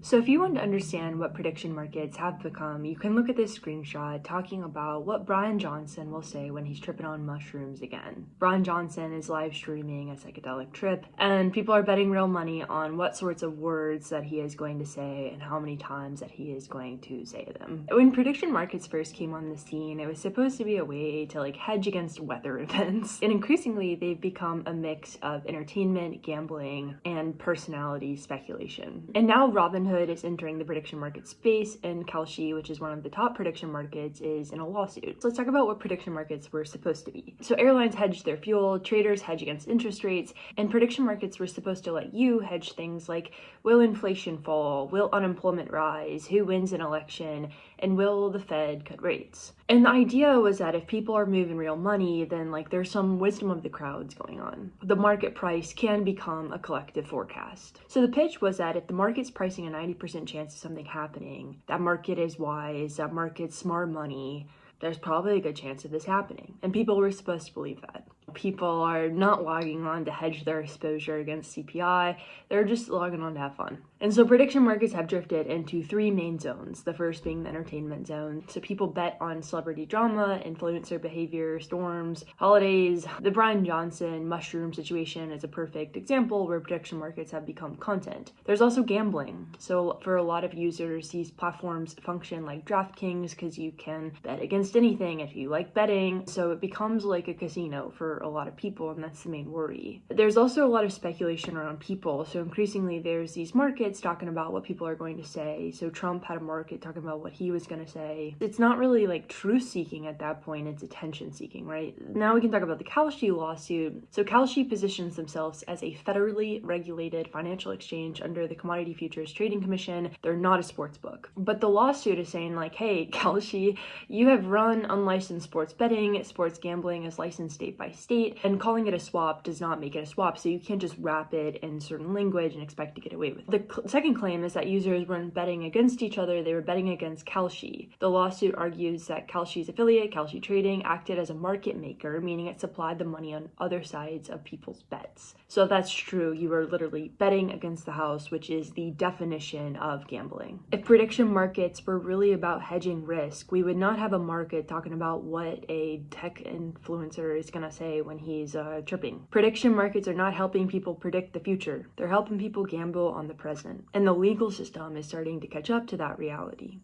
So if you want to understand what prediction markets have become, you can look at this screenshot talking about what Brian Johnson will say when he's tripping on mushrooms again. Brian Johnson is live streaming a psychedelic trip, and people are betting real money on what sorts of words that he is going to say and how many times that he is going to say them. When prediction markets first came on the scene, it was supposed to be a way to hedge against weather events. And increasingly, they've become a mix of entertainment, gambling, and personality speculation. And now Robinhood is entering the prediction market space, and Kalshi, which is one of the top prediction markets, is in a lawsuit. So let's talk about what prediction markets were supposed to be. So airlines hedge their fuel, traders hedge against interest rates, and prediction markets were supposed to let you hedge things like, will inflation fall, will unemployment rise, who wins an election, and will the Fed cut rates? And the idea was that if people are moving real money, then there's some wisdom of the crowds going on. The market price can become a collective forecast. So the pitch was that if the market's pricing a 90% chance of something happening, that market is wise, that market's smart money, there's probably a good chance of this happening. And people were supposed to believe that. People are not logging on to hedge their exposure against CPI, they're just logging on to have fun. And so prediction markets have drifted into three main zones, the first being the entertainment zone. So people bet on celebrity drama, influencer behavior, storms, holidays. The Brian Johnson mushroom situation is a perfect example where prediction markets have become content. There's also gambling. So for a lot of users, these platforms function like DraftKings because you can bet against anything if you like betting. So it becomes like a casino for a lot of people, and that's the main worry. There's also a lot of speculation around people. So increasingly there's these markets talking about what people are going to say. So Trump had a market talking about what he was going to say. It's not really truth seeking at that point, it's attention seeking, right? Now we can talk about the Kalshi lawsuit. So Kalshi positions themselves as a federally regulated financial exchange under the Commodity Futures Trading Commission. They're not a sports book. But the lawsuit is saying hey, Kalshi, you have run unlicensed sports betting, sports gambling is licensed state by state, and calling it a swap does not make it a swap, so you can't just wrap it in certain language and expect to get away with it. The second claim is that users weren't betting against each other, they were betting against Kalshi. The lawsuit argues that Kalshi's affiliate, Kalshi Trading, acted as a market maker, meaning it supplied the money on other sides of people's bets. So if that's true, you were literally betting against the house, which is the definition of gambling. If prediction markets were really about hedging risk, we would not have a market talking about what a tech influencer is gonna say when he's tripping. Prediction markets are not helping people predict the future. They're helping people gamble on the present. And the legal system is starting to catch up to that reality.